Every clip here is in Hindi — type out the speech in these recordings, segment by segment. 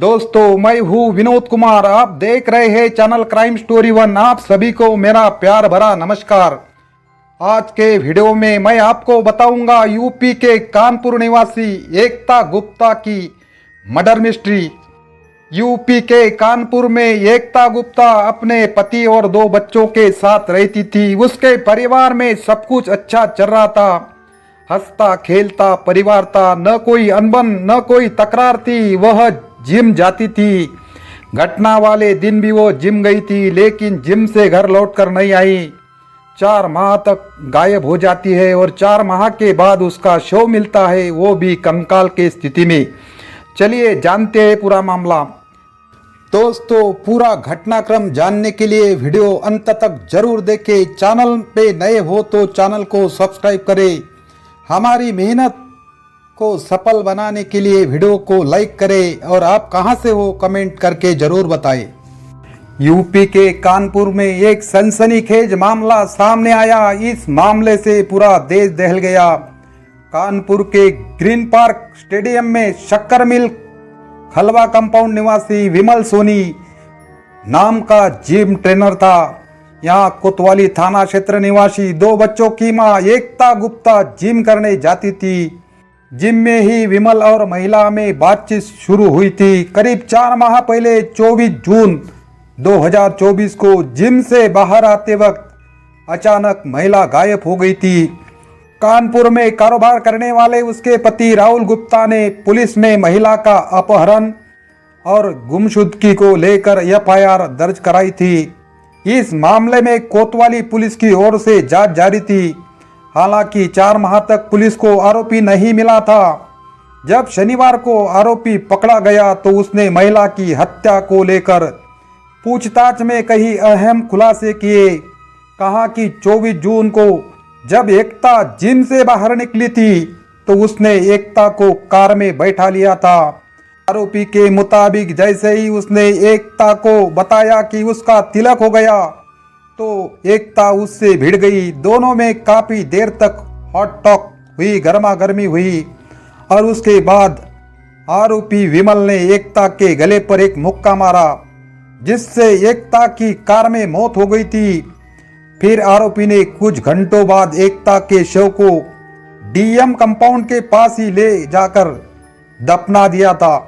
दोस्तों, मैं हूँ विनोद कुमार। आप देख रहे हैं चैनल क्राइम स्टोरी 1। आप सभी को मेरा प्यार भरा नमस्कार। आज के वीडियो में मैं आपको बताऊंगा यूपी के कानपुर निवासी एकता गुप्ता की मर्डर मिस्ट्री। यूपी के कानपुर में एकता गुप्ता अपने पति और 2 बच्चों के साथ रहती थी। उसके परिवार में सब कुछ अच्छा चल रहा था। हंसता खेलता परिवार था, न कोई अनबन न कोई तकरार थी। वह जिम जाती थी। घटना वाले दिन भी वो जिम गई थी, लेकिन जिम से घर लौटकर नहीं आई। 4 माह तक गायब हो जाती है और 4 माह के बाद उसका शव मिलता है, वो भी कंकाल के स्थिति में। चलिए जानते हैं पूरा मामला। दोस्तों, पूरा घटनाक्रम जानने के लिए वीडियो अंत तक जरूर देखें। चैनल पे नए हो तो चैनल को सब्सक्राइब करें। हमारी मेहनत को सफल बनाने के लिए वीडियो को लाइक करें और आप कहां से हो कमेंट करके जरूर बताएं। यूपी के कानपुर में एक सनसनीखेज मामला सामने आया। इस मामले से पूरा देश दहल गया। कानपुर के ग्रीन पार्क स्टेडियम में शक्कर मिल खलवा कंपाउंड निवासी विमल सोनी नाम का जिम ट्रेनर था। यहाँ कोतवाली थाना क्षेत्र निवासी 2 बच्चों की मां एकता गुप्ता जिम करने जाती थी। जिम में ही विमल और महिला में बातचीत शुरू हुई थी। करीब 4 माह पहले 24 जून 2024 को जिम से बाहर आते वक्त अचानक महिला गायब हो गई थी। कानपुर में कारोबार करने वाले उसके पति राहुल गुप्ता ने पुलिस में महिला का अपहरण और गुमशुदगी को लेकर एफआईआर दर्ज कराई थी। इस मामले में कोतवाली पुलिस की ओर से जांच जारी थी। हालांकि 4 माह तक पुलिस को आरोपी नहीं मिला था। जब शनिवार को आरोपी पकड़ा गया तो उसने महिला की हत्या को लेकर पूछताछ में कई अहम खुलासे किए। कहा कि 24 जून को जब एकता जिम से बाहर निकली थी तो उसने एकता को कार में बैठा लिया था। आरोपी के मुताबिक जैसे ही उसने एकता को बताया कि उसका तिलक हो गया तो एकता उससे भिड़ गई। दोनों में काफी देर तक हॉट टॉक हुई, गर्मा गर्मी हुई और उसके बाद आरोपी विमल ने एकता के गले पर एक मुक्का मारा, जिससे एकता की कार में मौत हो गई थी। फिर आरोपी ने कुछ घंटों बाद एकता के शव को डीएम कंपाउंड के पास ही ले जाकर दफना दिया था।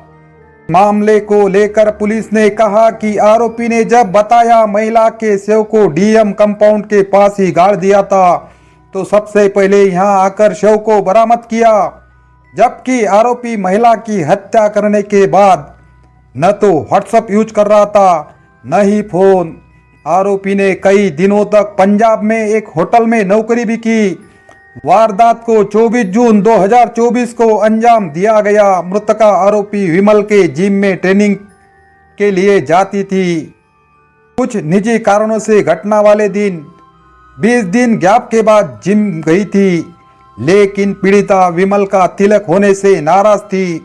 मामले को लेकर पुलिस ने कहा कि आरोपी ने जब बताया महिला के शव को डीएम कंपाउंड के पास ही गाड़ दिया था तो सबसे पहले यहां आकर शव को बरामद किया, जबकि आरोपी महिला की हत्या करने के बाद न तो व्हाट्सएप यूज कर रहा था न ही फोन। आरोपी ने कई दिनों तक पंजाब में एक होटल में नौकरी भी की। वारदात को 24 जून 2024 को अंजाम दिया गया। मृतका आरोपी विमल के जिम में ट्रेनिंग के लिए जाती थी। कुछ निजी कारणों से घटना वाले दिन 20 दिन गैप के बाद जिम गई थी, लेकिन पीड़िता विमल का तिलक होने से नाराज थी।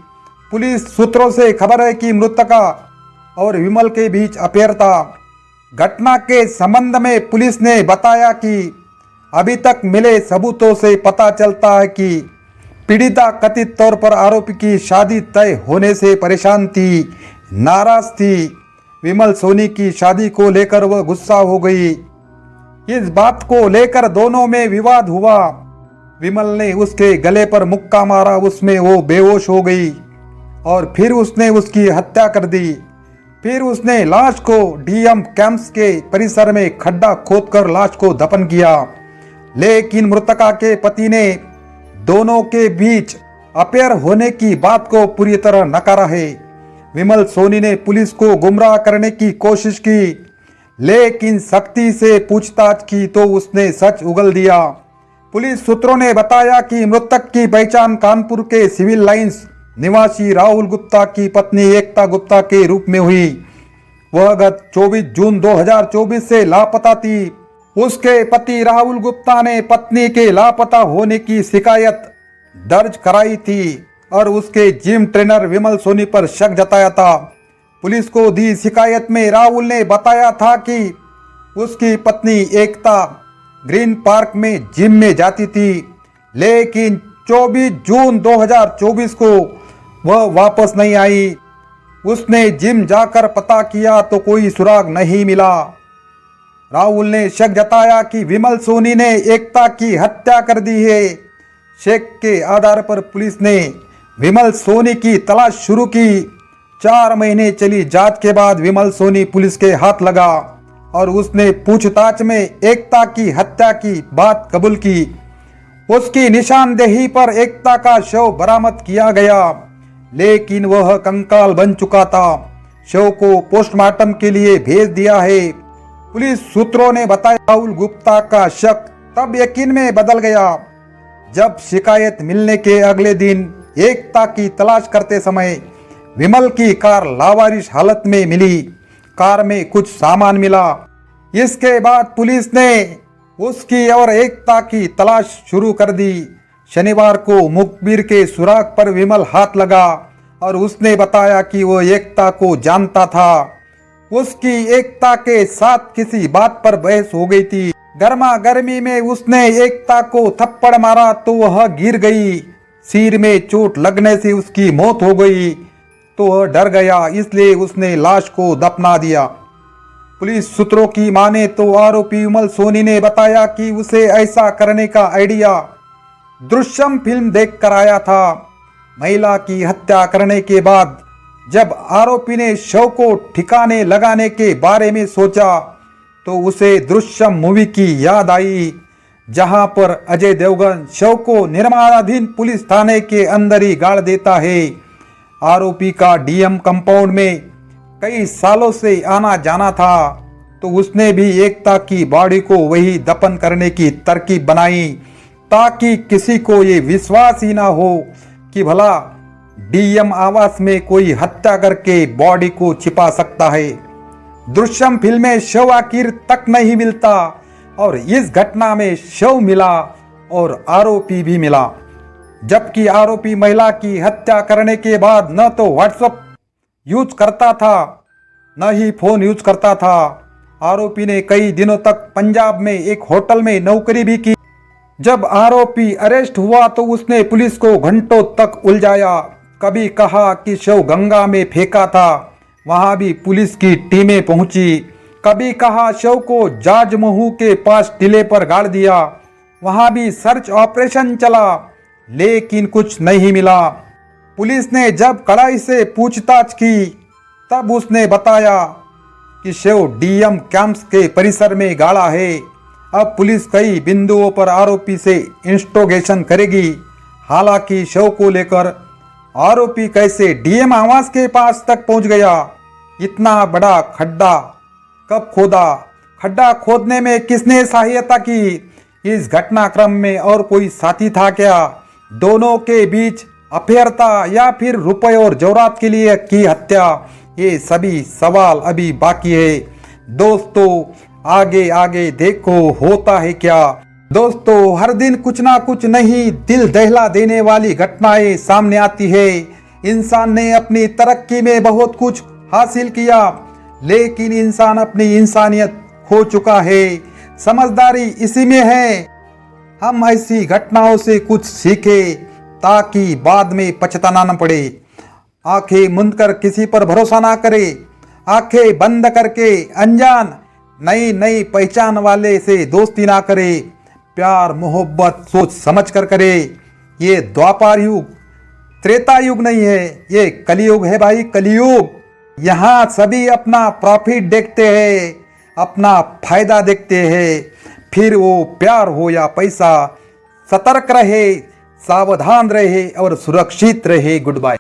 पुलिस सूत्रों से खबर है कि मृतका और विमल के बीच अफेयर था। घटना के संबंध में पुलिस ने बताया कि अभी तक मिले सबूतों से पता चलता है कि पीड़िता कथित तौर पर आरोपी की शादी तय होने से परेशान थी, नाराज थी। विमल सोनी की शादी को लेकर वह गुस्सा हो गई। इस बात को लेकर दोनों में विवाद हुआ। विमल ने उसके गले पर मुक्का मारा, उसमें वो बेहोश हो गई और फिर उसने उसकी हत्या कर दी। फिर उसने लाश को डीएम कैंप्स के परिसर में खड्डा खोदकर लाश को दफन किया। लेकिन मृतका के पति ने दोनों के बीच अफेयर होने की बात को पूरी तरह नकारा है। विमल सोनी ने पुलिस को गुमराह करने की कोशिश की, लेकिन सख्ती से पूछताछ की तो उसने सच उगल दिया। पुलिस सूत्रों ने बताया कि मृतक की पहचान कानपुर के सिविल लाइंस निवासी राहुल गुप्ता की पत्नी एकता गुप्ता के रूप में हुई। वह गत 24 जून 2024 से लापता थी। उसके पति राहुल गुप्ता ने पत्नी के लापता होने की शिकायत दर्ज कराई थी और उसके जिम ट्रेनर विमल सोनी पर शक जताया था। पुलिस को दी शिकायत में राहुल ने बताया था कि उसकी पत्नी एकता ग्रीन पार्क में जिम में जाती थी, लेकिन 24 जून 2024 को वह वापस नहीं आई। उसने जिम जाकर पता किया तो कोई सुराग नहीं मिला। राहुल ने शक जताया कि विमल सोनी ने एकता की हत्या कर दी है। शक के आधार पर पुलिस ने विमल सोनी की तलाश शुरू की। 4 महीने चली जांच के बाद विमल सोनी पुलिस के हाथ लगा और उसने पूछताछ में एकता की हत्या की बात कबूल की। उसकी निशानदेही पर एकता का शव बरामद किया गया, लेकिन वह कंकाल बन चुका था। शव को पोस्टमार्टम के लिए भेज दिया है। पुलिस सूत्रों ने बताया राहुल गुप्ता का शक तब यकीन में बदल गया जब शिकायत मिलने के अगले दिन एकता की तलाश करते समय विमल की कार लावारिश हालत में मिली। कार में कुछ सामान मिला। इसके बाद पुलिस ने उसकी और एकता की तलाश शुरू कर दी। शनिवार को मुखबिर के सुराग पर विमल हाथ लगा और उसने बताया कि वो एकता को जानता था। उसकी एकता के साथ किसी बात पर बहस हो गई थी। गर्मा गर्मी में उसने एकता को थप्पड़ मारा तो वह गिर गई। सिर में चोट लगने से उसकी मौत हो गई तो वह डर गया, इसलिए उसने लाश को दफना दिया। पुलिस सूत्रों की माने तो आरोपी विमल सोनी ने बताया कि उसे ऐसा करने का आइडिया दृश्यम फिल्म देखकर आया था। महिला की हत्या करने के बाद जब आरोपी ने शव को ठिकाने लगाने के बारे में सोचा तो उसे दृश्यम मूवी की याद आई, जहां पर अजय देवगन शव को निर्माणाधीन पुलिस थाने के अंदर ही गाड़ देता है। आरोपी का डीएम कंपाउंड में कई सालों से आना जाना था तो उसने भी एकता की बॉडी को वही दफन करने की तरकीब बनाई ताकि किसी को ये विश्वास ही ना हो कि भला डीएम आवास में कोई हत्या करके बॉडी को छिपा सकता है। दृश्यम फिल्म में शव आखिर तक नहीं मिलता और इस घटना में शव मिला और आरोपी भी मिला। जबकि आरोपी महिला की हत्या करने के बाद न तो व्हाट्सएप यूज करता था न ही फोन यूज करता था। आरोपी ने कई दिनों तक पंजाब में एक होटल में नौकरी भी की। जब आरोपी अरेस्ट हुआ तो उसने पुलिस को घंटों तक उलझाया। कभी कहा कि शव गंगा में फेंका था, वहां भी पुलिस की टीमें पहुंची। कभी कहा शव को जाजमहू के पास टीले पर गाड़ दिया, वहां भी सर्च ऑपरेशन चला, लेकिन कुछ नहीं मिला। पुलिस ने जब कड़ाई से पूछताछ की तब उसने बताया कि शव डीएम कैंप्स के परिसर में गाड़ा है। अब पुलिस कई बिंदुओं पर आरोपी से इंस्ट्रोगेशन करेगी। हालांकि शव को लेकर आरोपी कैसे डीएम आवास के पास तक पहुंच गया, इतना बड़ा खड्डा कब खोदा, खड्डा खोदने में किसने सहायता की, इस घटनाक्रम में और कोई साथी था क्या, दोनों के बीच अफेयर था या फिर रुपए और जौरात के लिए की हत्या, ये सभी सवाल अभी बाकी है। दोस्तों आगे आगे देखो होता है क्या। दोस्तों हर दिन कुछ ना कुछ नई दिल दहला देने वाली घटनाएं सामने आती है। इंसान ने अपनी तरक्की में बहुत कुछ हासिल किया, लेकिन इंसान अपनी इंसानियत खो चुका है। समझदारी इसी में है हम ऐसी घटनाओं से कुछ सीखे ताकि बाद में पछताना न पड़े। आंखें मूंद कर किसी पर भरोसा ना करे, आंखें बंद करके अनजान नई नई पहचान वाले से दोस्ती ना करे, प्यार मोहब्बत सोच समझ कर करे। ये द्वापर युग त्रेता युग नहीं है, ये कलयुग है भाई, कलयुग। यहाँ सभी अपना प्रॉफिट देखते हैं, अपना फायदा देखते हैं, फिर वो प्यार हो या पैसा। सतर्क रहे, सावधान रहे और सुरक्षित रहे। Good bye.